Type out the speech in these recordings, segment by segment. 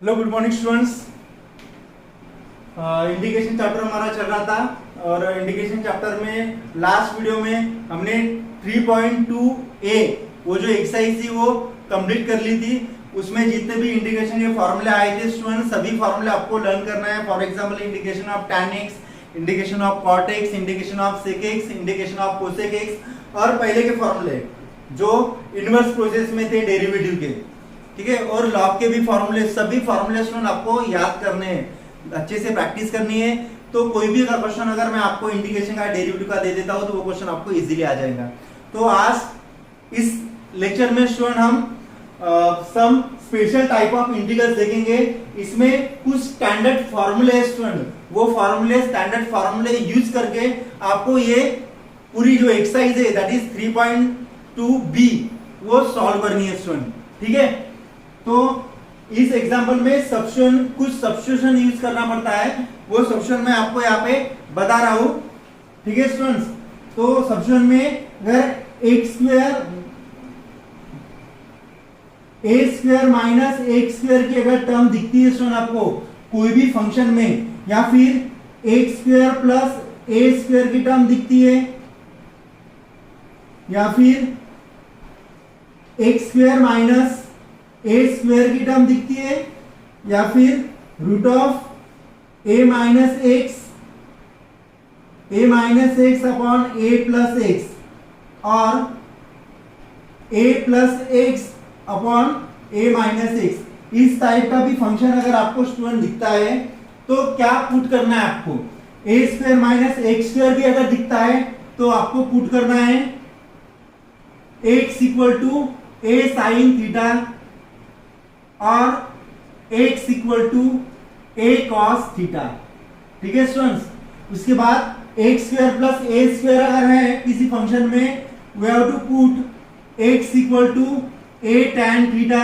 Hello good morning students. Indication chapter हमारा चल रहा था और इंडिकेशन चैप्टर में लास्ट वीडियो में हमने 3.2a वो जो एक्सरसाइज थी वो कंप्लीट कर ली थी। उसमें जितने भी इंडिकेशन के फॉर्मूले आए थे स्टूडेंट्स, सभी फॉर्मूले आपको लर्न करना है। For example indication of tan x, indication of cot x, indication of sec x, indication of cosec x और पहले के फॉर्मूले जो इनवर्स प्रोसेस में थे डेरिवेटिव के, ठीक है, और लॉग के भी फॉर्मूले, सभी फॉर्मूले स्टूडेंट आपको याद करने हैं, अच्छे से प्रैक्टिस करनी है। तो कोई भी अगर क्वेश्चन अगर मैं आपको इंडिकेशन का डेरिवेटिव का दे देता हूं तो वो क्वेश्चन आपको इजीली आ जाएगा। तो आज इस लेक्चर में स्टूडेंट हम some special type of integrals देखेंगे। इसमें कुछ स्टैंडर्ड फॉर्मूले है स्टूडेंट, वो फॉर्मूले स्टैंडर्ड फॉर्मूले यूज करके आपको ये पूरी जो एक्सरसाइज है दैट इज 3.2b वो सॉल्व करनी है स्टूडेंट, ठीक है। तो इस एग्जांपल में सब्स्टिट्यूशन, कुछ सब्स्टिट्यूशन यूज करना पड़ता है, वो सब्स्टिट्यूशन मैं आपको यहाँ पे बता रहा हूं, ठीक है स्टूडेंट्स। तो सब्स्टिट्यूशन में अगर x square minus x square की अगर टर्म दिखती है स्टूडेंट आपको कोई भी फंक्शन में, या फिर x square plus a square की टर्म दिखती है, या फिर x square minus a square की टर्म दिखती है, या फिर root of a minus x upon a plus x और a plus x upon a minus x, इस टाइप का भी फंक्शन अगर आपको स्टूडेंट दिखता है तो क्या पुट करना है आपको, a square minus x square भी अगर दिखता है तो आपको पुट करना है x equal to a sine theta और x equal to a cos theta, ठीक है स्टूडेंट्स। उसके बाद x square plus a square अगर है किसी फंक्शन में, we have to put x equal to a tan theta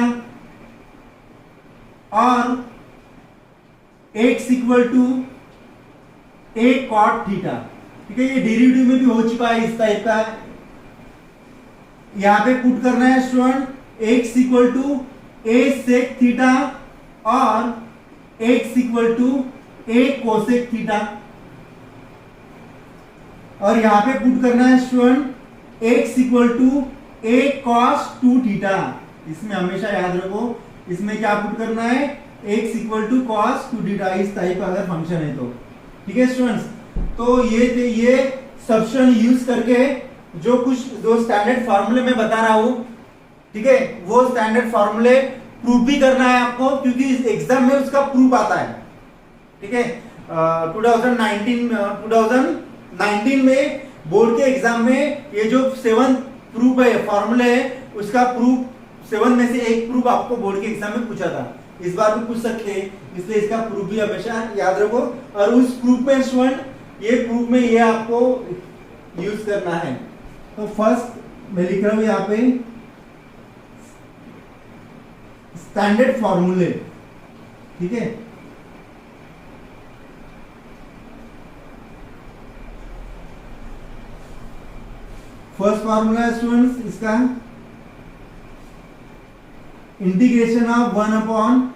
और x equal to a cot theta, ठीक है। ये डेरिवेटिव में भी हो चुका है इस टाइप का। यहां पे पुट करना है student x equal to a sec theta और x equal to a cosec theta, और यहां पे पुट करना है student x equal to a cos 2 theta. इसमें हमेशा याद रखो, इसमें क्या पुट करना है, x equal to cos 2 theta, इस टाइप का अगर फंक्शन है तो, ठीक है स्टूडेंट्स। तो ये सब्स्टिट्यूशन यूज करके जो स्टैंडर्ड फार्मूले में बता रहा हूं, ठीक है, वो स्टैंडर्ड फार्मूले प्रूफ भी करना है आपको, क्योंकि इस एग्जाम में उसका प्रूफ आता है, ठीक है। 2019 में बोर्ड के एग्जाम में ये जो 7 प्रूफ है, फार्मूले है, उसका प्रूफ 7 में से एक प्रूफ आपको बोर्ड के एग्जाम में पूछा था, इस बार भी पूछ सकते हैं, इसलिए इसका प्रूफ भी हमेशा याद रखो। और उस प्रूफ में स्टूडेंट ये प्रूफ में ये आपको यूज करना है। तो फर्स्ट मैं लिख रहा हूं यहाँ पे स्टैंडर्ड फॉर्मूले, ठीक है। फर्स्ट फॉर्मूला है स्टूडेंट्स इसका integration of 1 upon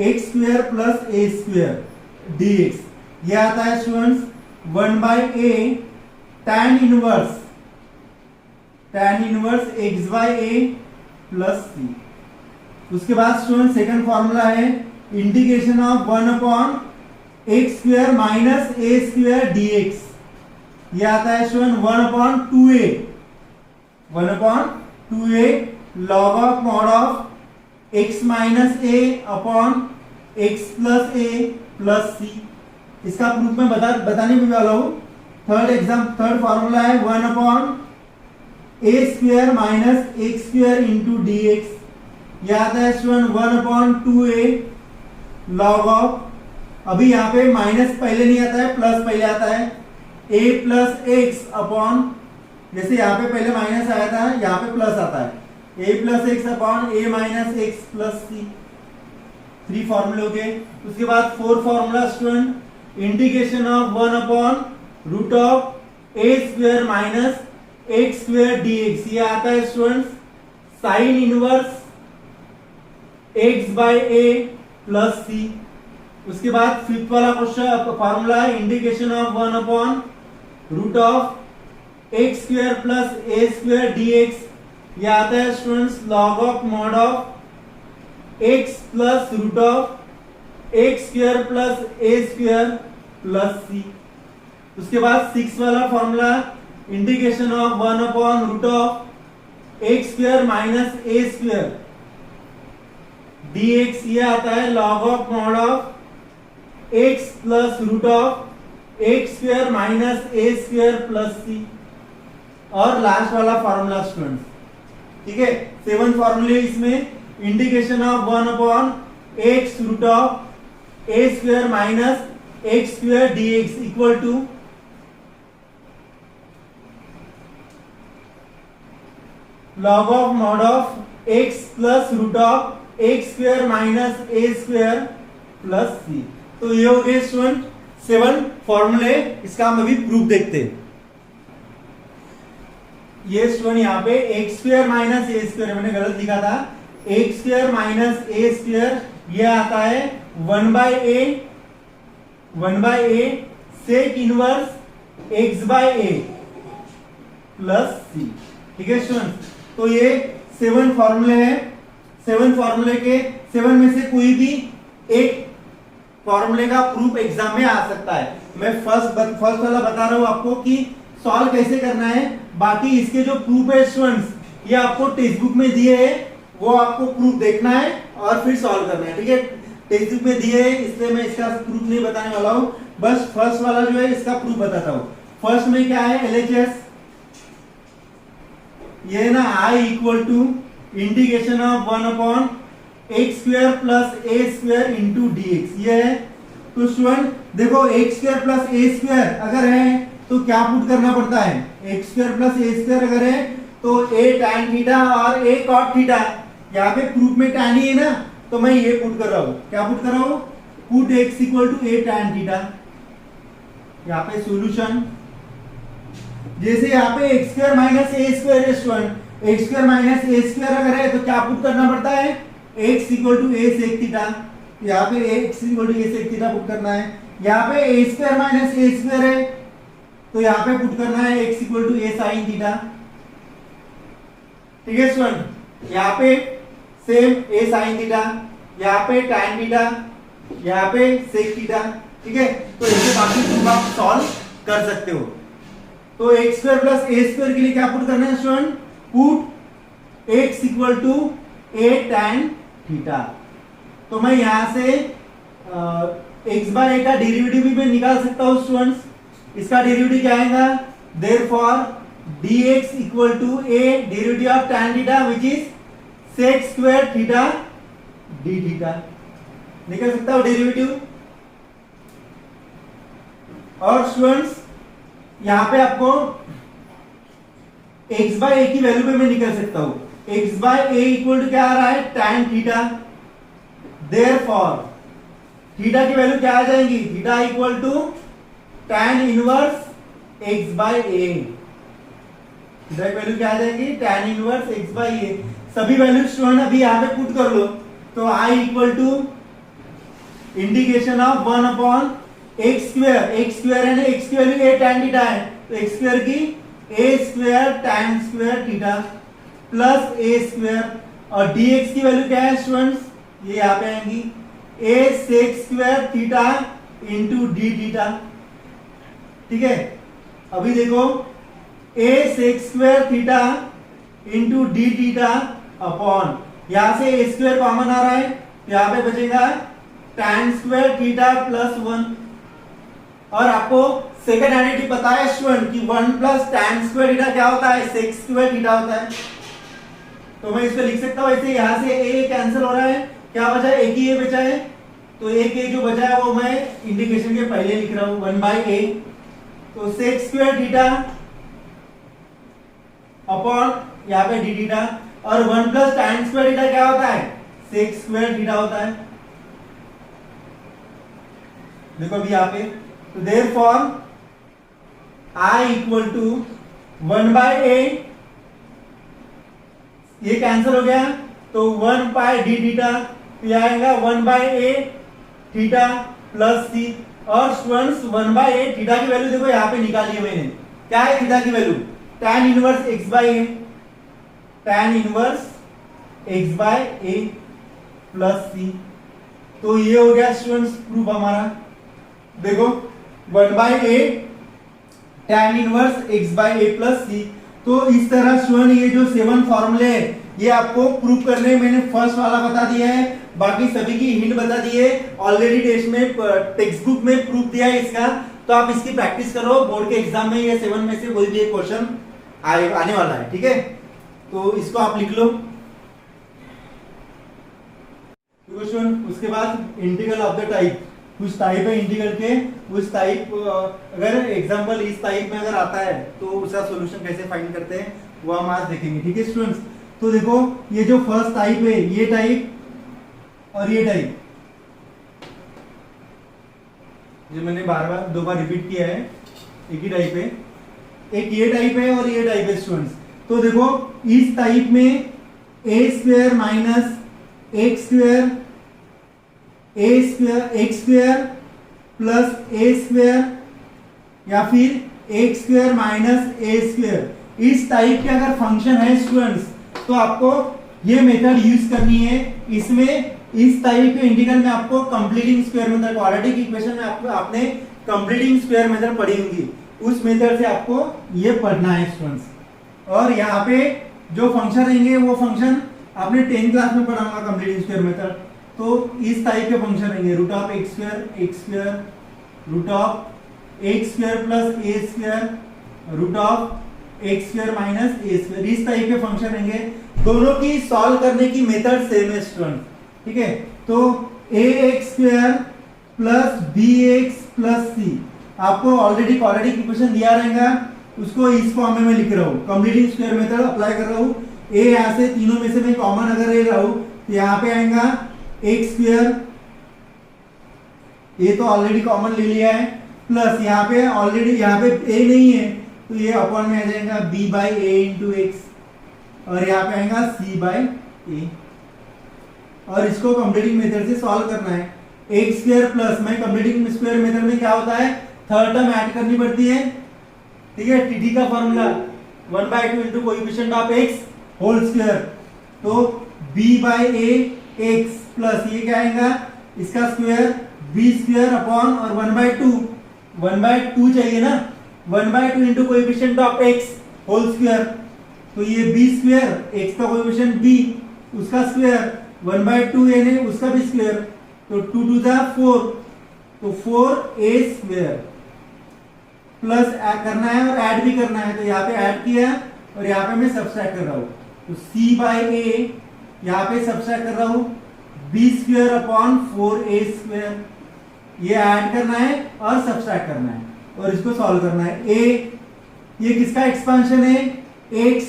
x square plus a square dx। यह आता है students 1 by a tan inverse x by a plus c। उसके बाद स्टूडेंट सेकंड फॉर्मूला है integration of 1 upon x square minus a square dx। यह आता है student 1 upon 2a log of mod of x minus a upon x plus a plus c। इसका proof मैं बताने भी वाला हूं। थर्ड फॉर्मूला है 1 upon a square minus x square into dx। यह आता है student 1 upon 2a log of, अभी यहाँ पे माइनस पहले नहीं आता है, प्लस पहले आता है, a प्लस एक्स अपॉन, जैसे यहाँ पे पहले माइनस आया था यहाँ पे प्लस आता है, a plus x upon a minus x plus c। 3 फॉर्मूले हो गए। उसके बाद 4 formula student integration of 1 upon root of a square minus x square dx। ये आता है student sine inverse x by a plus c. उसके बाद फिफ्थ वाला क्वेश्चन फॉर्मूला है integration of 1 upon root of x square plus a square d x. ये आता है students log of mod of x plus root of x square plus a square plus c. उसके बाद six वाला formula integration of 1 upon root of x square minus a square d x. ये आता है log of mod of x plus root of x square minus a square plus c. और last वाला formula students, ठीक है, 7 फॉर्मूले इसमें integration of 1 upon x root of a square minus x square d x equal to log of mod of x plus root of x square minus a square plus c. तो ये हो गए student 7 फॉर्मूले। इसका हम अभी proof देखते हैं। ये स्टूडेंट यहाँ पे x square minus a square मैंने गलत लिखा था, x square minus a square ये आता है 1/a sec inverse x by a plus c. ठीक है स्टूडेंट, तो ये 7 फॉर्मूले हैं। 7 फॉर्मूले के 7 में से कोई भी एक फॉर्मूले का प्रूफ एग्जाम में आ सकता है। मैं फर्स्ट वाला बता रहा हूं आपको कि सॉल्व कैसे करना है। बाकी इसके जो प्रूफ है स्टूडेंट्स ये आपको टेक्स्ट बुक में दिए हैं, वो आपको प्रूफ देखना है और फिर सॉल्व करना है। ठीक है, टेक्स्ट बुक में दिए हैं इसलिए मैं इसका प्रूफ नहीं बताने वाला हूं, बस फर्स्ट वाला जो है इसका प्रूफ बताता हूं। फर्स्ट में क्या है LHS, ये ना I equal to integration of 1 upon x square plus a square into d x. ये है। तो स्टूडेंट देखो x square plus a square अगर है तो क्या पुट करना पड़ता है, x square plus a square अगर है तो a tan थीटा और a cot थीटा। यहाँ पे प्रूफ में tan ही है ना, तो मैं ये पुट कर रहा हूँ। क्या पुट कर रहा हूँ, put x equal to a tan theta. यहाँ पे सॉल्यूशन जैसे यहाँ पे x square minus a square है student, x square minus a square अगर है तो क्या पुट करना पड़ता है, x equal to a sec theta. यहाँ पे x equal to a sec theta put करना है। यहाँ पे a square minus a square है तो यहाँ पे पुट करना है x equal to a sine theta. ठीक है स्टूडेंट, यहाँ पे सेम ए साइन थीटा, यहाँ पे tan थीटा, यहाँ पे सेक थीटा। ठीक है, तो ऐसे बाकी तुम आप सॉल्व कर सकते हो। तो x square plus a square के लिए क्या पुट करना है student, put x equal to a tan theta. तो मैं यहां से एक्स बाय ए का डेरिवेटिव भी मैं निकाल सकता हूं स्टूडेंट्स। इसका डेरिवेटिव क्या आएगा, therefore dx equal to a derivative of tan theta which is sec square theta d theta. निकाल सकता हूं डेरिवेटिव। और स्टूडेंट्स यहां पे आपको x बाय a की वैल्यू पे मैं निकाल सकता हूं। x by a equal to क्या आ रहा है, tan थीटा। देयरफॉर थीटा की वैल्यू क्या आ जाएगी, theta equal to tan inverse x by a। Theta की वैल्यू क्या आ जाएगी, tan inverse x by a। सभी वैल्यू स्टूडेंट अभी यहां पे पुट कर लो। तो I equal to integration of 1 upon x square, x square है ना, एक्स की वैल्यू a tan थीटा है तो एक्स स्क्वायर की a square tan square theta plus a square. और dx की वैल्यू क्या है स्टूडेंट्स, ये यहां पे आएंगी a sec square theta into D theta. ठीक है, अभी देखो a sec square theta into D theta upon यहां से a स्क्वायर कॉमन आ रहा है तो यहां पे बचेगा tan स्क्वायर थीटा प्लस 1। और आपको सेकंड आइडेंटिटी पता है स्टूडेंट कि 1 प्लस tan स्क्वायर थीटा क्या होता है, sec स्क्वायर थीटा होता है। तो मैं इसको लिख सकता हूं ऐसे, यहां से a कैंसिल हो रहा है, क्या बचा है, एक ही a बचा है। तो एक a जो बचा है वो मैं इंटीग्रेशन के पहले लिख रहा हूं 1/a। तो sec स्क्वायर थीटा अपॉन यहाँ पे डी थीटा। और 1 प्लस tan स्क्वायर थीटा क्या होता है, sec स्क्वायर थीटा होता है। देखो अभी यहाँ पे, तो therefore I equal to 1/a, ये कैंसिल हो गया तो 1 पाई डी थीटा तो यह आएगा 1/a थीटा प्लस सी। और स्टूडेंट्स 1/a थीटा की वैल्यू देखो यहाँ पे निकाली है मैंने। क्या है थीटा की value? tan inverse x/a, tan inverse x/a plus c. तो ये हो गया स्टूडेंट्स प्रूफ हमारा। देखो 1/a tan inverse x/a plus c. तो इस तरह स्टूडेंट ये जो 7 फॉर्मूले है ये आपको प्रूफ करने मैंने फर्स्ट वाला बता दिया है, बाकी सभी की हिंट बता दी है। ऑलरेडी टेस्ट में टेक्स्ट बुक में प्रूफ दिया है इसका, तो आप इसकी प्रैक्टिस करो। बोर्ड के एग्जाम में ये 7 में से कोई भी एक क्वेश्चन आने वाला है, ठीक है। तो इसको आप लिख लो। उसके बाद इंटीग्रल ऑफ द टाइप, कुछ टाइप है इंटीग्रल के, उस टाइप अगर एग्जांपल इस टाइप में अगर आता है तो उसका सॉल्यूशन कैसे फाइंड करते हैं वो हम आज देखेंगे, ठीक है स्टूडेंट्स। तो देखो ये जो फर्स्ट टाइप है, ये टाइप और ये टाइप, जो मैंने दो बार रिपीट किया है, एक ही टाइप है। एक ये टाइप है और ये टाइप है स्टूडेंट्स। तो देखो इस टाइप में a square minus x square, x square plus a square, या फिर x square minus a square, इस टाइप के अगर फंक्शन है स्टूडेंट्स तो आपको ये मेथड यूज करनी है। इसमें इस टाइप के इंटीग्रल में आपको completing square method, quadratic equation में आपने कंप्लीटिंग स्क्वायर मेथड पढ़ी होगी, उस मेथड से आपको ये पढ़ना है स्टूडेंट्स। और यहाँ पे जो फंक्शन रहेंगे वो फंक्शन आपने 10th क्लास में पढ़ा होगा, कंप्लीटिंग स्क्वायर मेथड। तो इस टाइप के फंक्शन रहेंगे root of x square, root of x square plus a square, root of x square minus a square, इस टाइप के फंक्शन रहेंगे। दोनों की सॉल्व करने की मेथड सेम है स्टूडेंट, ठीक है। तो a x square plus b x plus c, आपको ऑलरेडी क्वाड्रेटिक इक्वेशन दिया रहेगा, उसको इस फॉर्म में लिख रहा हूँ, कंप्लीटिंग स्क्वायर मेथड अप्लाई कर रहा हूँ। ए यहाँ से तीनों में से मैं कॉमन अगर ले रहा हूँ तो यहाँ पे आएगा एक्स स्क्वायर, ये तो ऑलरेडी कॉमन ले लिया है, प्लस यहाँ पे ऑलरेडी यहाँ पे ए नहीं है तो ये अपॉन में आ जाएगा b by A into x, और यहाँ पे आएगा c बाई ए। और इसको कंप्लीटिंग मेथड से सॉल्व करना है। एक्स स्क्वायर प्लस में कंप्लीटिंग स्क्वायर मेथड में क्या होता है, थर्ड टर्म ऐड करनी पड़ती है, ठीक है। टीटी का formula 1/2 into coefficient of x whole square. तो b by a x plus ये क्या आएगा, इसका स्क्वायर b स्क्वायर अपॉन और 1/2 चाहिए ना, 1/2 into coefficient of x whole square. तो ये b स्क्वायर, एक्स का कोएफिशिएंट b, उसका स्क्वायर 1/2 यानी उसका भी स्क्वायर, तो 2 टू द 4, तो 4a स्क्वायर प्लस करना है और ऐड भी करना है, तो यहाँ पे ऐड किया और यहाँ पे मैं सब्सट्रैक्ट कर रहा हूँ, तो c बाई a यहाँ पे सब्सट्रैक्ट कर रहा हूँ, b square upon 4a square, ये ऐड करना है और सब्सट्रैक्ट करना है और इसको सॉल्व करना है। a ये किसका एक्सपेंशन है, x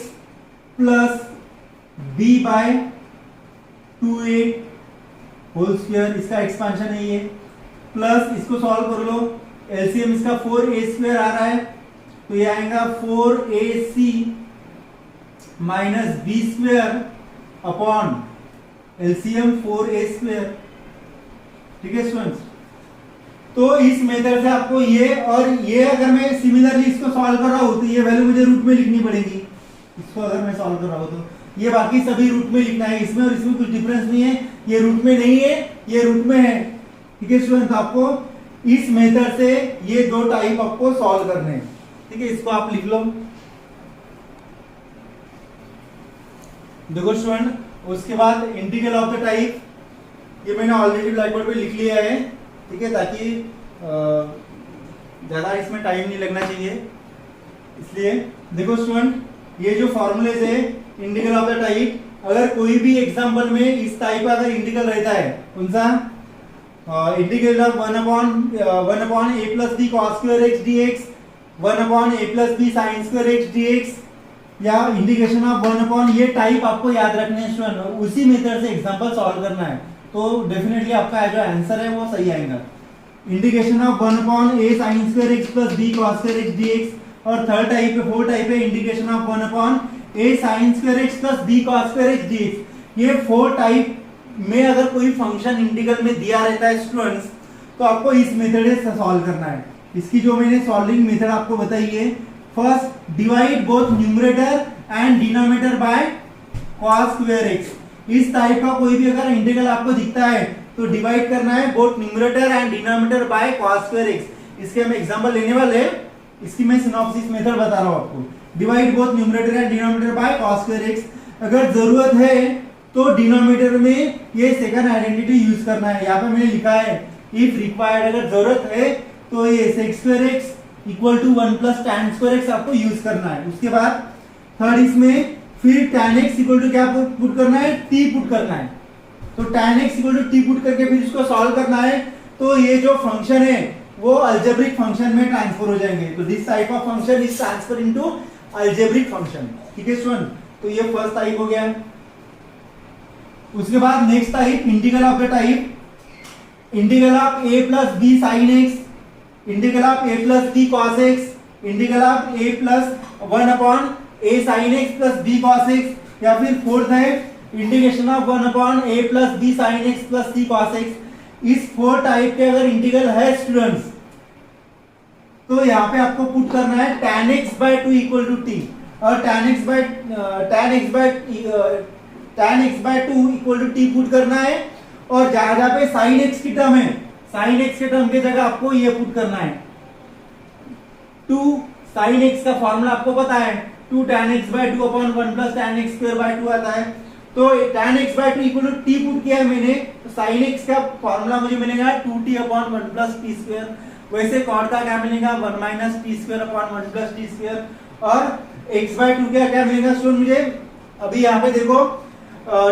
plus b by 2a whole square, इसका एक्सपेंशन है ये, प्लस इसको सॉल्व कर लो, एलसीएम इसका 4a स्क्वायर आ रहा है, तो ये आएगा 4ac minus b square upon LCM 4a square, ठीक है स्टूडेंट्स। तो इस मेथड से आपको ये और ये अगर मैं सिमिलरली इसको सॉल्व कर रहा हूं तो ये वैल्यू मुझे रूट में लिखनी पड़ेगी, इसको अगर मैं सॉल्व कर रहा हूं तो ये बाकी सभी रूट में लिखना है, इसमें और इसमें कुछ डिफरेंस नहीं है, ये रूट में नहीं है, ये रूट में है, ठीक है स्टूडेंट। तो आपको इस मेथड से ये दो टाइप आपको सॉल्व करने हैं, ठीक है, इसको आप लिख लो। देखो स्टूडेंट, उसके बाद इंटीग्रल ऑफ द टाइप, ये मैंने ऑलरेडी ब्लैक बोर्ड पे लिख लिया है, ठीक है, ताकि ज्यादा इसमें टाइम नहीं लगना चाहिए, इसलिए देखो स्टूडेंट, ये जो फॉर्मूलेज है इंटीग्रल ऑफ द टाइप, अगर कोई भी एग्जांपल में इस टाइप का अगर इंटीग्रल रहता है, कौन सा, integral of 1 a plus b cos square x dx, 1 a plus b sin square x dx, या इंटीग्रेशन ऑफ 1 ये टाइप आपको याद रखने हैं स्टूडेंट, उसी मेथड से एग्जांपल सॉल्व करना है, तो डेफिनेटली आपका जो आंसर है वो सही आएगा। Integration of 1 a sin square x plus b cos square x dx, और थर्ड टाइप है, फोर्थ टाइप है integration of 1 a sin square x plus b cos square x dx। ये फोर टाइप में अगर कोई फंक्शन इंटीग्रल में दिया रहता है स्टूडेंट्स, तो आपको इस मेथड से सॉल्व करना है। इसकी जो मैंने सॉल्विंग मेथड आपको बताई है, first divide both numerator and denominator by cos square x। इस टाइप का कोई भी अगर इंटीग्रल आपको दिखता है तो डिवाइड करना है both numerator and denominator by cos square x। इसके हम एग्जांपल लेने वाले हैं, इसकी मैं सिनॉप्सिस मेथड बता रहा हूं आपको। Divide both numerator and denominator by cos square x। अगर जरूरत है तो डिनोमिनेटर में ये सेकंड आइडेंटिटी यूज करना है। यहाँ पे मैंने लिखा है इफ रिक्वायर्ड, अगर जरूरत है तो ये sec square x equal to 1 plus tan square x आपको यूज करना है। उसके बाद थर्ड इसमें फिर tan x इक्वल टू क्या पुट करना है, t पुट करना है। तो tan x equal to t put करके फिर इसको सॉल्व करना है, तो ये जो फंक्शन है वो अलजेब्रिक फंक्शन में ट्रांसफर हो जाएंगे। तो this type of function is transfer into algebraic function. ठीक है स्टूडेंट, तो ये फर्स्ट टाइप हो गया। उसके बाद next type integral of the type integral of a plus b sin x, integral of a plus b cos x, integral of a plus 1 upon a sin x plus b cos x, या फिर fourth है integration of 1 upon a plus b sin x plus c cos x। इस four type के अगर integral है students, तो यहाँ पे आपको पुट करना है tan x by 2 equal to t, और tan x by 2 equal to t put करना है। और जहां जहां पे sin x की टर्म है, sin x के टर्म के जगह आपको ये पुट करना है 2 sin x का फॉर्मूला आपको पता है 2 tan x by 2 upon 1 plus tan x square by 2 आता है। तो tan x by 2 equal to t put किया है मैंने, तो sin x का फॉर्मूला मुझे मिलेगा 2t upon 1 plus t square. वैसे cot का क्या मिलेगा 1 minus t square upon 1 plus t square. और x by 2 का क्या मिलेगा स्टूडेंट मुझे, अभी यहाँ पे देखो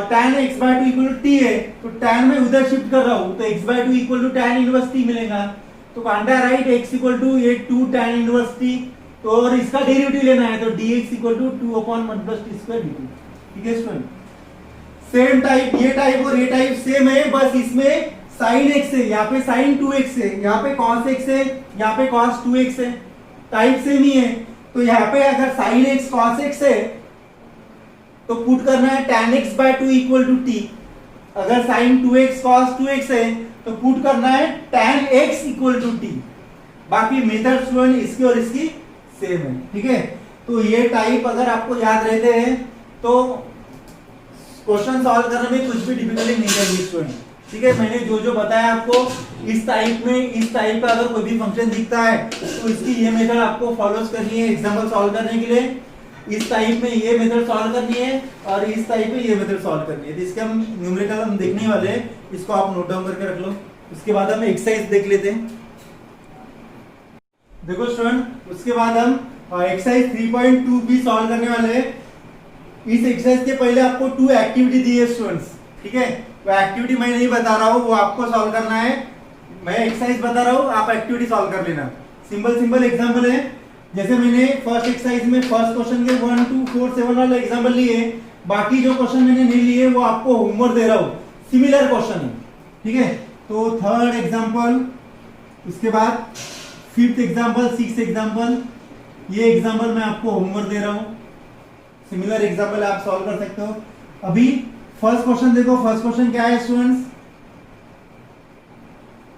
tan x by 2 equal to t है, तो tan में उधर शिफ्ट कर रहा हूँ, तो x by 2 equal to tan inverse t मिलेगा। तो कांटा राइट x इक्वल टू ये 2 tan इनवर्स t, तो और इसका डेरिवेटिव लेना है, तो dx equal to 2 upon 1 plus t square dt। ठीक है स्टूडेंट, सेम टाइप, ये टाइप और ये टाइप सेम है, बस इसमें sin x है, यहाँ पे sin 2x है, यहाँ पे cos x है, यहाँ पे cos 2x है, टाइप सेम ही है। तो यहाँ पे अगर sin x cos x है तो पुट करना है tan x by 2 equal to t। अगर sin 2x cos 2x है तो पुट करना है tan x equal to t। बाकी मेथड स्टूडेंट इसकी और इसकी सेम है। ठीक है, तो ये टाइप अगर आपको याद रहते हैं तो क्वेश्चन सॉल्व करने में कुछ भी डिफिकल्टी नहीं रहेगी स्टूडेंट। ठीक है, मैंने जो जो बताया आपको, इस टाइप में इस टाइप का अगर कोई भी फंक्शन दिखता है तो इसकी ये मेथड आपको फॉलो करनी है एग्जाम्पल सॉल्व करने के लिए। इस टाइप में ये मेथड सॉल्व करनी है और इस टाइप में ये मेथड सॉल्व करनी है। तो इसके हम न्यूमेरिकल हम देखने वाले हैं, इसको आप नोट डाउन करके रख लो। उसके बाद हम एक्सरसाइज देख लेते हैं। देखो स्टूडेंट, उसके बाद हम एक्सरसाइज 3.2 भी सॉल्व करने वाले हैं। इस एक्सरसाइज के पहले आपको 2 एक्टिविटी दी है स्टूडेंट्स। ठीक है, वो एक्टिविटी मैं नहीं बता रहा हूँ, वो आपको सॉल्व करना है। मैं एक्सरसाइज बता रहा हूँ, आप एक्टिविटी सॉल्व कर लेना। सिंपल एग्जाम्पल है, जैसे मैंने फर्स्ट एक्सरसाइज में फर्स्ट क्वेश्चन के 1 2 4 7 वाले एग्जांपल लिए, बाकी जो क्वेश्चन मैंने नहीं लिए वो आपको होमवर्क दे रहा हूँ, सिमिलर क्वेश्चन है। ठीक है, तो थर्ड एग्जांपल, उसके बाद फिफ्थ एग्जांपल, सिक्स्थ एग्जांपल, ये एग्जांपल मैं आपको होमवर्क दे रहा हूँ, सिमिलर एग्जांपल आप सॉल्व कर सकते हो। अभी फर्स्ट क्वेश्चन देखो, फर्स्ट क्वेश्चन क्या है students,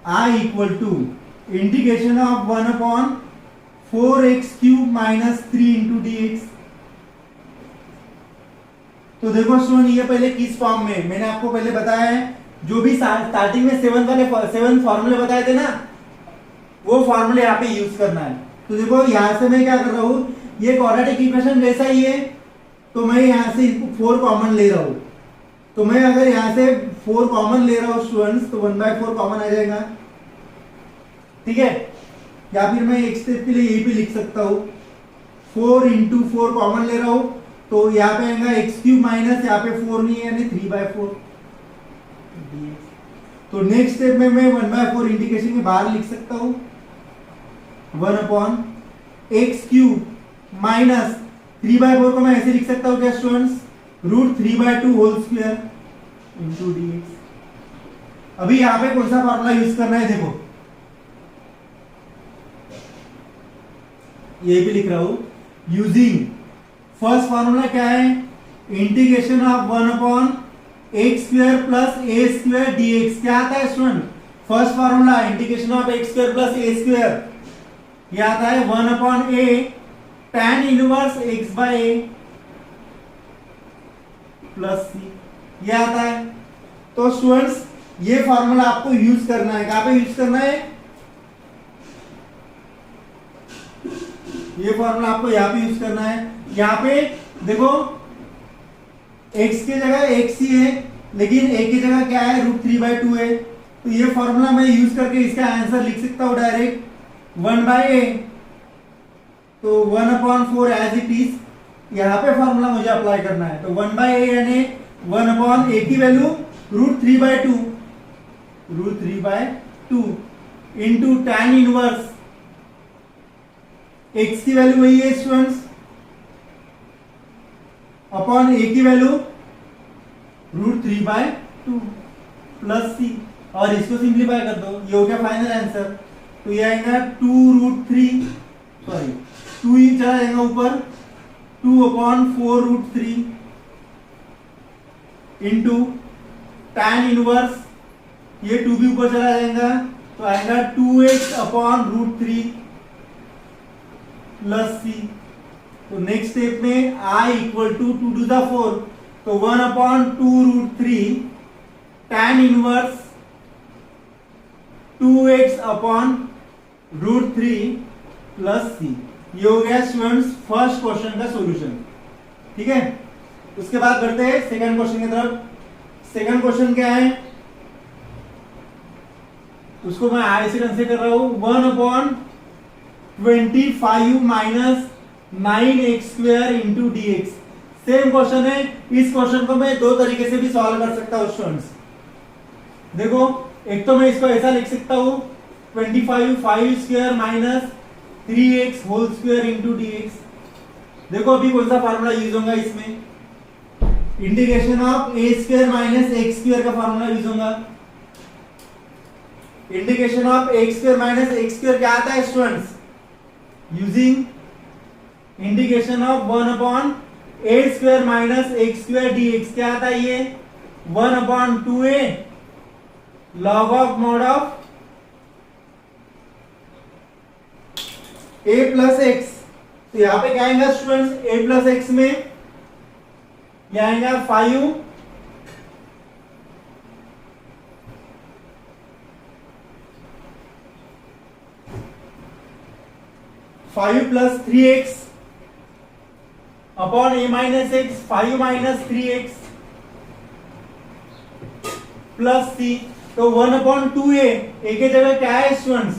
I equal to integration of 1 upon 4x cube minus 3 into dx। तो देखो स्टूडेंट, ये पहले किस फॉर्म में, मैंने आपको पहले बताया है, जो भी स्टार्टिंग में 7 फॉर्मूले बताए थे ना, वो फॉर्मूले यहाँ पे यूज करना है। तो देखो यहाँ से मैं क्या कर रहा हूँ, ये क्वाड्रेटिक इक्वेशन जैसा ही है, तो मैं यहाँ से 4 कॉमन ले रहा हूँ। तो मैं अगर यहाँ से 4 कॉमन ले रहा हूँ स्टूडेंट्स, तो 1/4 कॉमन आ जाएगा। ठीक है, या फिर मैं एक स्टेप के लिए यही भी लिख सकता हूँ, 4 इंटू 4 कॉमन ले रहा हूँ, तो यहाँ पे आएगा एक्स क्यूब माइनस, यहाँ पे 4 नहीं है यानी 3/4। तो नेक्स्ट स्टेप में मैं 1/4 इंटीग्रेशन के बाहर लिख सकता हूँ, 1 अपॉन एक्स क्यूब माइनस 3/4 को मैं ऐसे लिख सकता हूँ क्या students, √3/2 whole square into dx। अभी यहाँ पे कौन सा फॉर्मूला यूज करना है, देखो ये भी लिख रहा हूं, यूजिंग फर्स्ट फॉर्मूला क्या है, integration of 1 upon x square plus a square dx क्या आता है student? First formula integration of x square plus a square, यह आता है 1/a tan inverse x by a plus c, यह आता है। तो स्टूडेंट्स ये फॉर्मूला आपको यूज करना है, कहां पे यूज करना है? ये फॉर्मूला आपको यहां पे यूज करना है। यहां पे देखो x की जगह x ही है, लेकिन a की जगह क्या है? √3/2 है। तो ये फॉर्मूला मैं यूज करके इसका आंसर लिख सकता हूं डायरेक्ट 1/a, तो 1/4 एज इट इज। यहां पे फॉर्मूला मुझे अप्लाई करना है, तो 1/a यानी 1/a की value √3/2 into tan inverse x की वैल्यू वही है स्टूडेंट्स, अपॉन a की वैल्यू √3/2 प्लस c, और इसको सिंप्लीफाई कर दो, ये हो गया फाइनल आंसर। तो ये आएगा 2 ही चला जाएगा ऊपर, 2/4√3 इंटू tan इनवर्स, ये 2 भी ऊपर चला जाएगा, तो आएगा 2x/√3 प्लस c। तो नेक्स्ट स्टेप में i equal to 2 to the 4, तो 1/2√3 tan inverse 2x/√3 plus c। ये हो गया स्टूडेंट्स फर्स्ट क्वेश्चन का सॉल्यूशन। ठीक है, उसके बाद बढ़ते हैं सेकंड क्वेश्चन की तरफ। सेकंड क्वेश्चन क्या है, उसको मैं आई से कंसीडर कर रहा हूं, 1/25 minus 9x² into dx। Same question है, इस क्वेश्चन को मैं दो तरीके से भी सॉल्व कर सकता हूं स्टूडेंट्स। देखो, एक तो मैं इसको ऐसा लिख सकता हूं 25 minus 3x whole square into dx। देखो अभी कौन सा फार्मूला यूज होगा इसमें, integration of a square minus x square का फार्मूला यूज होगा। Integration of x square minus x square क्या आता है students? Using integration of 1/a square minus x square dx क्या आता है? ये 1/2a log of mod of a plus x। तो यहां पे क्या आएगा स्टूडेंट्स? a प्लस x में क्या आएगा 5 plus 3x upon a minus x, 5 minus 3x plus c। तो 1/2a, a की जगह क्या है स्टूडेंट्स?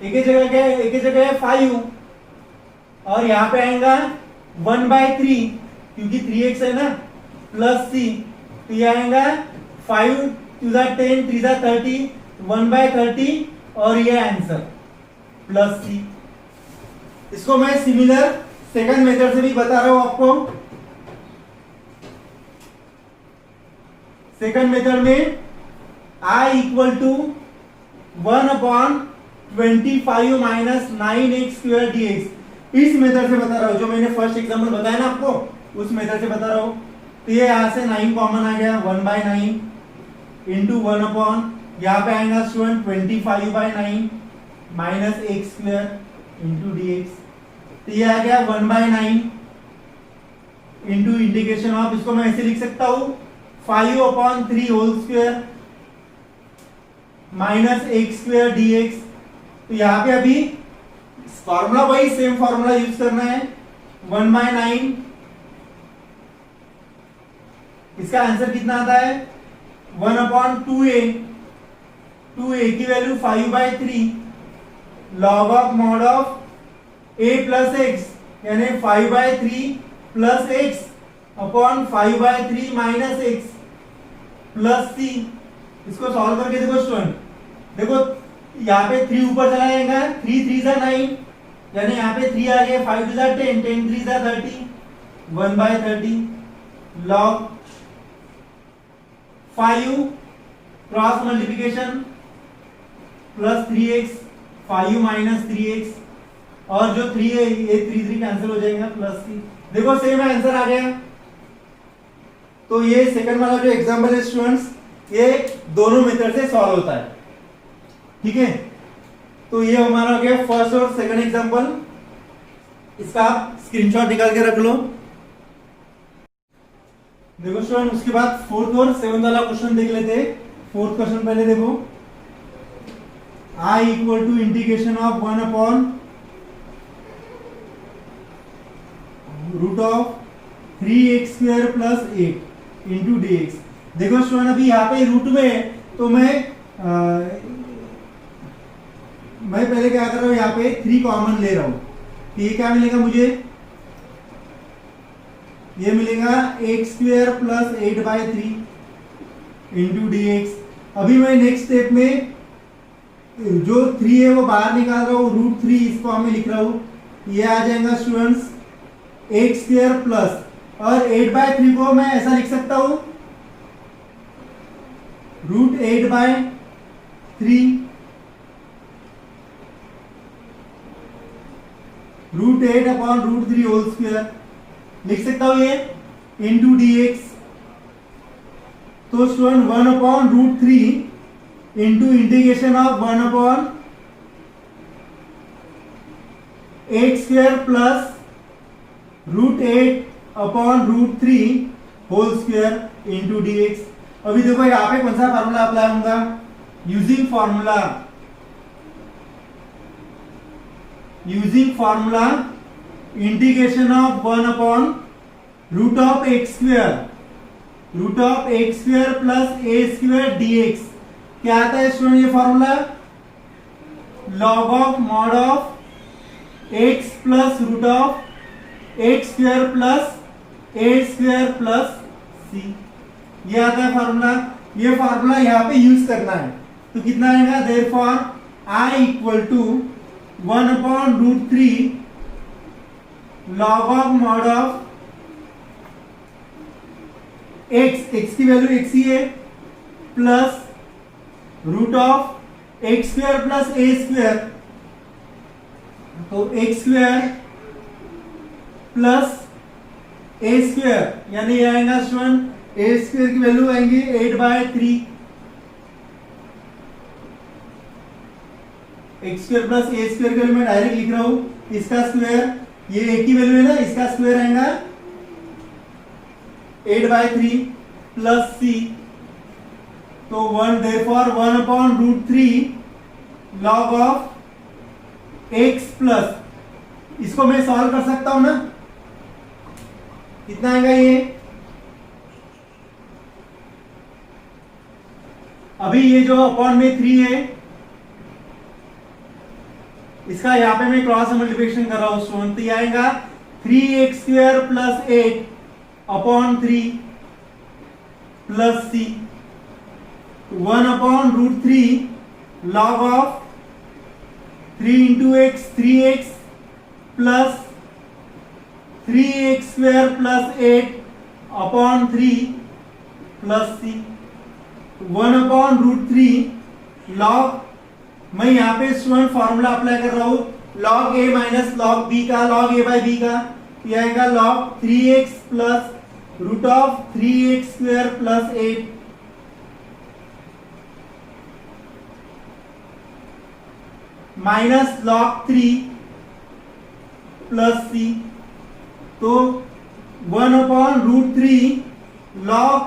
a की जगह क्या है? a की जगह है 5, और यहां पे आएगा 1/3 क्योंकि 3x है ना, प्लस c। तो ये आएगा 5 to the 10 3 the 30 1/30, और ये आंसर प्लस c। इसको मैं सिमिलर सेकंड मेथड से भी बता रहा हूं आपको। सेकंड मेथड में i equal to 1/25 minus 9x² dx, इस मेथड से बता रहा हूं, जो मैंने फर्स्ट एग्जांपल बताया ना आपको, उस मेथड से बता रहा हूं। तो ये यहां से 9 कॉमन आ गया, 1/9 इंटू 1/, यहां पे आएगा student 25/9 minus x² into dx। तो ये आ गया 1/9 इंटू इंटीग्रेशन ऑफ, इसको मैं ऐसे लिख सकता हूं 5/3 whole square minus x² dx। तो यहां पे अभी फॉर्मूला वही सेम फॉर्मूला यूज करना है, 1/9। इसका आंसर कितना आता है? 1/2a, 2a की value 5/3 log of mod of a plus x, यानी 5/3 plus x upon 5/3 minus x plus c। इसको सॉल्व करके देखो स्टूडेंट, देखो यहाँ पे 3 ऊपर चला जाएगा, 3 3 जा 9, यानी यहाँ पे 3 आ गया, 5 2 जा 10, 10 3 जा 30, 1/30 log 5 cross multiplication plus 3x 5 minus 3x, और जो 3 है ये 3 3 कैंसिल हो जाएगा, प्लस c। देखो सेम आंसर आ गया। तो ये सेकंड वाला जो एग्जांपल है स्टूडेंट्स, ये दोनों मेथड से सॉल्व होता है, ठीक है। तो ये हमारा हो गया फर्स्ट और सेकंड एग्जांपल, इसका आप स्क्रीनशॉट निकाल के रख लो। देखो स्टूडेंट, उसके बाद फोर्थ और सेवंथ वाला क्वेश्चन देख लेते हैं। फोर्थ क्वेश्चन पहले देखो, I equal to integration of 1 upon root of 3x square plus 8 into d x. देखो स्टूडेंट, अभी यहाँ पे रूट में है, तो मैं पहले क्या कर रहा हूँ, यहाँ पे 3 कॉमन ले रहा हूँ। तो ये क्या मिलेगा मुझे, ये मिलेगा x square plus 8/3 into d x. अभी मैं नेक्स्ट स्टेप में जो 3 है वो बाहर निकाल रहा हूँ, √3 इसको हमें लिख रहा हूँ, ये आ जाएगा स्टूडेंट्स एक्स स्क्वायर प्लस, और 8/3 को मैं ऐसा लिख सकता हूँ √8/3 √8 अपॉन √3 होल स्क्वायर लिख सकता हूँ ये, इंटू डी एक्स। तो student 1 upon √3 into integration of 1 upon x square plus √8 upon √3 whole square into d x. अभी देखो यहाँ पे कौन सा फार्मूला अप्लाई होगा, using formula integration of 1 upon root of x square plus a square dx। क्या आता है स्टूडेंट ये formula, log of mod of x plus root of x square plus a square plus c, ये आता है formula. ये formula यहाँ पे यूज करना है, तो कितना आएगा, therefore I equal to 1 upon √3 log of mod of x की वैल्यू एक्स ही है, plus root of x square plus a square, तो x square plus a square, यानी ये आएगा स्टूडेंट ए स्क्वायर की वैल्यू आएंगी 8/3, x square plus a square की वैल्यू मैं डायरेक्ट लिख रहा हूं, इसका स्क्वायर, ये ए की वैल्यू है ना, इसका स्क्वायर आएगा 8/3 प्लस सी, तो 1 therefore 1 upon √3 log of x plus, इसको मैं सॉल्व कर सकता हूं ना, कितना आएगा ये, अभी ये जो अपॉन में 3 है, इसका यहाँ पे मैं क्रॉस मल्टीप्लिकेशन कर रहा हूं स्टूडेंट, तो ये आएगा 3x square plus 8 upon 3 plus c, 1 upon √3 log of 3 into x 3x plus 3x square plus 8 upon 3 plus c, 1 upon √3 log, मैं यहाँ पे स्टूडेंट फॉर्मूला अप्लाई कर रहा हूं, log a minus log b का, लॉग a/b का, ये आएगा log 3x plus root of 3x square plus 8 minus log 3 plus c, तो 1 upon √3 log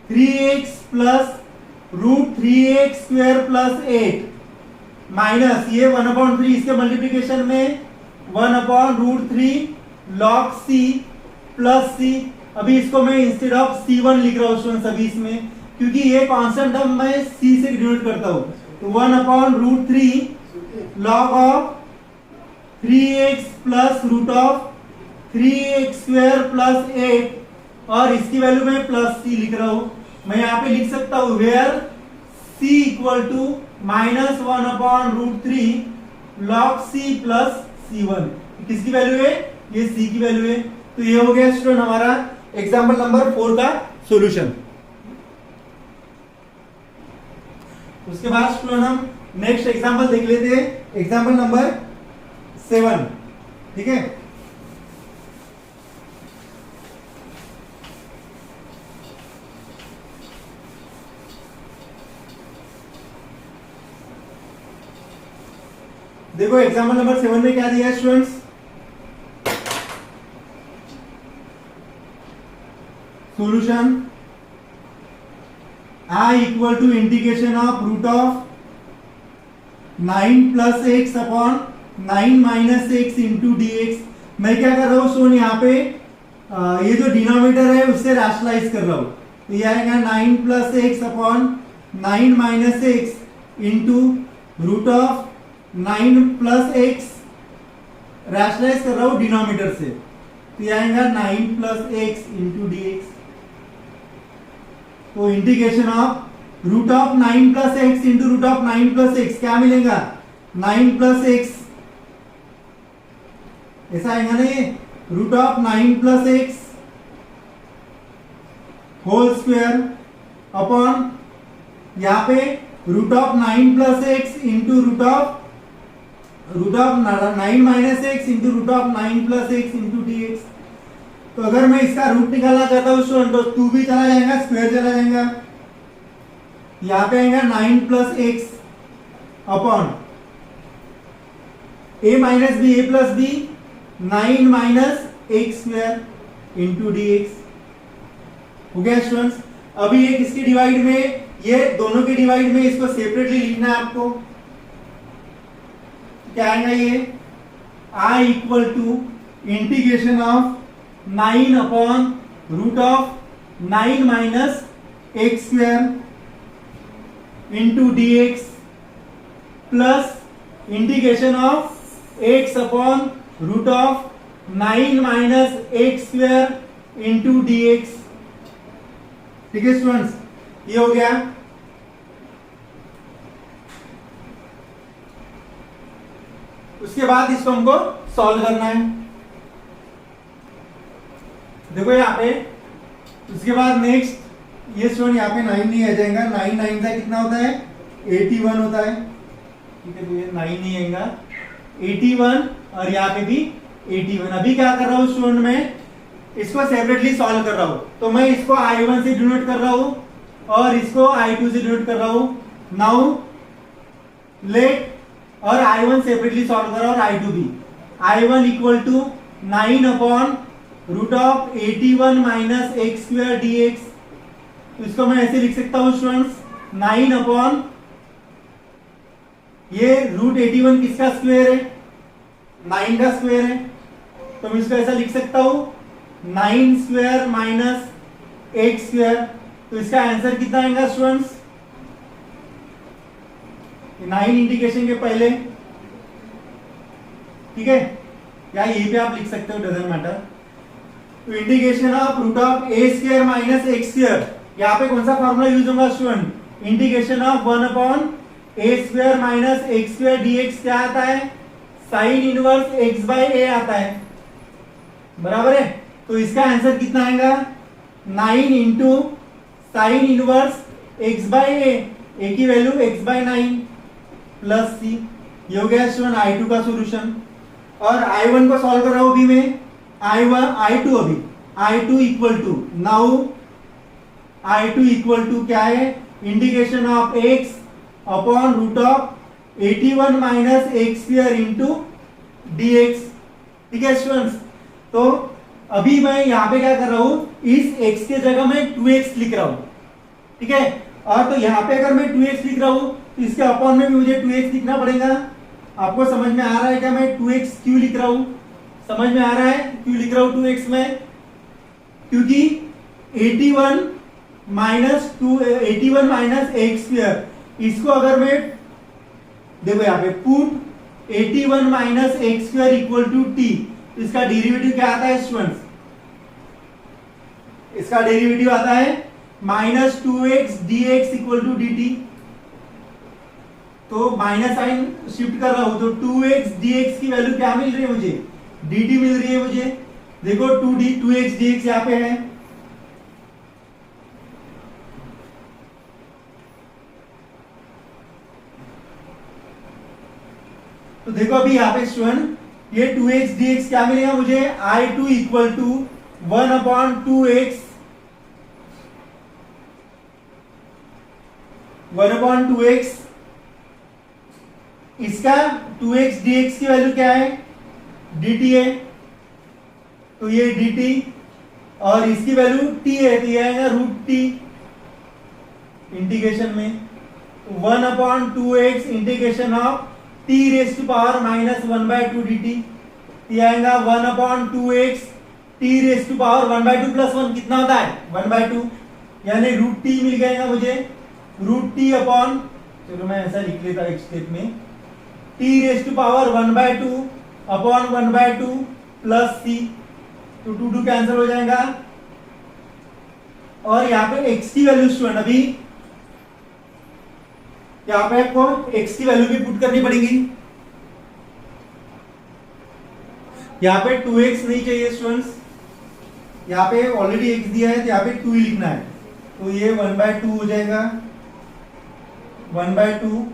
3x plus √3x square plus 8 minus ये 1 अपॉन 3, इसके मल्टीप्लिकेशन में 1 upon √3 log c plus c। अभी इसको मैं इंस्टेड ऑफ c1 लिख रहा हूं स्टूडेंट्स अभी इसमें, क्योंकि ये कांस्टेंट टर्म मैं c से डिनोट करता हूं, तो 1 upon √3 log of 3x plus root of 3x square plus 8, और इसकी वैल्यू मैं प्लस c लिख रहा हूं। मैं यहाँ पे लिख सकता हूं where c equal to minus 1 upon √3 log c plus c1, किसकी वैल्यू है, ये c की वैल्यू है। तो ये हो गया स्टूडेंट हमारा एग्जाम्पल नंबर 4 का सॉल्यूशन। उसके बाद स्टूडेंट हम नेक्स्ट एग्जाम्पल देख लेते हैं, एग्जाम्पल नंबर 7, ठीक है। देखो एग्जाम्पल नंबर 7 में क्या दिया है students, solution I equal to integration of root of 9 plus x upon 9 minus x into d x. मैं क्या कर रहा हूँ सुन, यहाँ पे ये जो डिनोमिनेटर है उससे रैशनलाइज कर रहा हूँ, तो ये आएगा 9 plus x upon 9 minus x into root of 9 plus x, rationalise कर रहा हूँ डिनोमिनेटर से, तो ये आएगा 9 plus x into d x. तो integration of root of 9 plus x into root of 9 plus x क्या मिलेगा, 9 प्लस एक्स, ऐसा आएगा ना ये, root of 9 plus x whole square upon यहां पे root of 9 plus x into root of 9 minus x into root of 9 plus x into d x. तो अगर मैं इसका रूट निकालना चाहता हूं स्टूडेंट, तो 2 भी चला जाएगा, स्क्वायर चला जाएगा, यहां पे आएगा 9 plus x upon a minus b, a plus b 9 minus x square into d x. हो गया स्टूडेंट्स। अभी एक इसके डिवाइड में, ये दोनों के डिवाइड में इसको सेपरेटली लिखना है आपको। क्या आएगा ये, I equal to integration of 9 upon root of 9 minus x square into d x plus integration of x upon root of 9 minus x square into d x. ठीक है स्टूडेंट्स, ये हो गया। उसके बाद इसको हमको सॉल्व करना है। देखो यहाँ पे, उसके बाद नेक्स्ट ये स्टूडेंट यहाँ पे 9 नहीं आ जाएगा, 9 9 का कितना होता है, 81 होता है। ठीक है, तो ये 9 नहीं आएगा, 81 और यहाँ पे भी 81। अभी क्या कर रहा हूँ स्टूडेंट, मैं इसको सेपरेटली सॉल्व कर रहा हूँ। तो मैं इसको I1 से डिनोट कर रहा हूँ और इसको I2 से डिनोट कर रहा हूँ। नाउ लेट, और I1 सेपरेटली सॉल्व कर रहा हूँ और I2 भी। I1 equal to 9 upon root of 81 minus x square d x. तो इसको मैं ऐसे लिख सकता हूँ स्टूडेंट्स, 9 अपॉन ये रूट 81 किसका स्क्वायर है, 9 का स्क्वायर है, तो मैं इसको ऐसा लिख सकता हूँ 9 स्क्वायर माइनस एक्स स्क्वायर। तो इसका आंसर कितना आएगा स्टूडेंट्स, 9 इंटीग्रेशन के पहले। ठीक है, या यहीं पे आप लिख सकते हो, डजंट मैटर। तो integration of root of a square minus x square, यहाँ पे कौन सा फॉर्मूला यूज होगा student, integration of 1 upon a square minus x square dx क्या आता है, sine inverse x by a आता है, बराबर है। तो इसका आंसर कितना आएगा, 9 into sine inverse x by a की value x by 9 plus c. ये हो गया स्टूडेंट I2 का सॉल्यूशन। और I1 को सॉल्व कर रहा हूं अभी मैं, I2 अभी I2 equal to, now I2 equal to क्या है, integration of x upon root of 81 minus x square into dx। ठीक है स्टूडेंट्स, तो अभी मैं यहाँ पे क्या कर रहा हूं, इस x के जगह मैं 2x लिख रहा हूं। ठीक है, और तो यहाँ पे अगर मैं 2x लिख रहा हूं तो इसके अपॉन में भी मुझे 2x लिखना पड़ेगा। आपको समझ में आ रहा है क्या मैं 2x क्यों लिख रहा हूं, समझ में आ रहा है क्यों लिख रहा हूं 2x में, क्योंकि 81 माइनस एक्स स्क्वायर, इसको अगर मैं देखो यहाँ पे put 81 minus x square equal to t, तो इसका डेरिवेटिव क्या आता है स्टूडेंट्स, इसका डेरिवेटिव आता है minus 2x dx equal to dt। तो माइनस साइन शिफ्ट कर रहा हूं, तो 2x dx की वैल्यू क्या मिल रही है मुझे, dt मिल रही है मुझे। देखो 2x dx यहाँ पे है, तो देखो अभी यहाँ पे स्टूडेंट ये 2x dx क्या मिलेगा मुझे, I2 equal to 1 upon 2x 1 upon 2x इसका 2x dx की वैल्यू क्या है, dt है, तो ये dt, और इसकी वैल्यू t है, तो ये आएगा रूट टी इंटीग्रेशन में 1/2x integration of t raise to power -1/2 dt, ये आएगा 1/2x t raise to power 1/2 plus 1 कितना होता है 1/2, यानी रूट टी मिल गया मुझे, रूट टी अपॉन, चलो मैं ऐसा लिख लेता एक स्टेप में, t raise to power 1/2 upon 1/2 plus c, तो 2 कैंसिल हो जाएगा, और यहाँ पे x की वैल्यू स्टूडेंट अभी यहाँ पे आपको x की वैल्यू भी पुट करनी पड़ेगी, यहाँ पे 2x नहीं चाहिए स्टूडेंट्स, यहाँ पे ऑलरेडी x दिया है तो यहाँ पे 2 ही लिखना है, तो ये 1/2 हो जाएगा 1/2,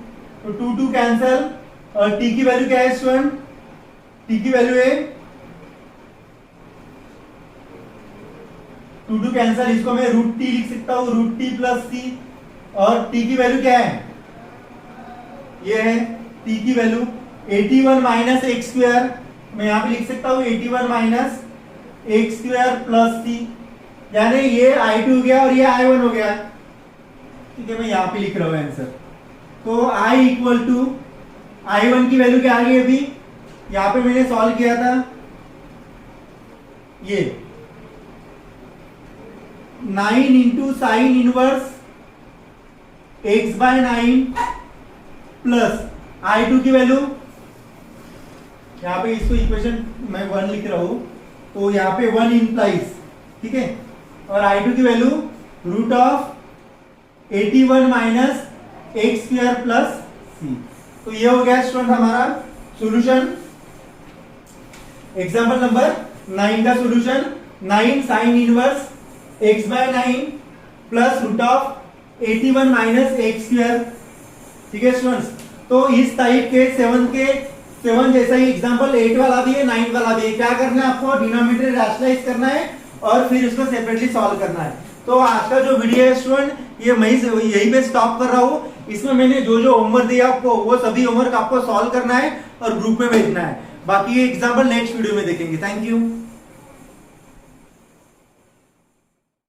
तो 2 कैंसिल, और t की वैल्यू क्या है स्टूडेंट, t की वैल्यू है 2 कैंसिल, इसको मैं रूट टी लिख सकता हूँ, रूट टी प्लस सी, और t की वैल्यू क्या है, ये है t की वैल्यू 81 माइनस एक्स स्क्वायर, मैं यहाँ पे लिख सकता हूँ 81 माइनस एक्स स्क्वायर प्लस सी, यानी ये I2 हो गया और ये I1 हो गया, ठीक है, मैं यहाँ पे लिख रहा हूँ आंसर, तो I इक्वल टू I1 की वैल्यू क्या आ गई अभी, यहाँ पे मैंने सॉल्व किया था, ये 9 into sine inverse x/9 plus I2 की वैल्यू, यहाँ पे इसको इक्वेशन मैं 1 लिख रहा हूं, तो यहाँ पे 1 इंप्लाइज, ठीक है, और I2 की value root of 81 minus x square plus c, तो ये हो गया स्टूडेंट हमारा सॉल्यूशन, एग्जांपल नंबर 9 का solution, 9 sine inverse x/9 plus root of 81 minus x square, ठीक है स्टूडेंट्स, तो इस टाइप के 7 जैसा ही एग्जांपल 8 वाला भी है, 9 वाला भी है, क्या करना है आपको, डिनोमिनेटर रैशनलाइज करना है और फिर उसको सेपरेटली सॉल्व करना है। तो आज का जो वीडियो है स्टूडेंट, ये मैं यहीं पे स्टॉप कर रहा हूँ, इसमें मैंने जो होमवर्क दिया आपको वो सभी होमवर्क आपको सॉल्व करना है और ग्रुप में भेजना है, बाकी ये एग्जांपल नेक्स्ट वीडियो में देखेंगे। Thank you.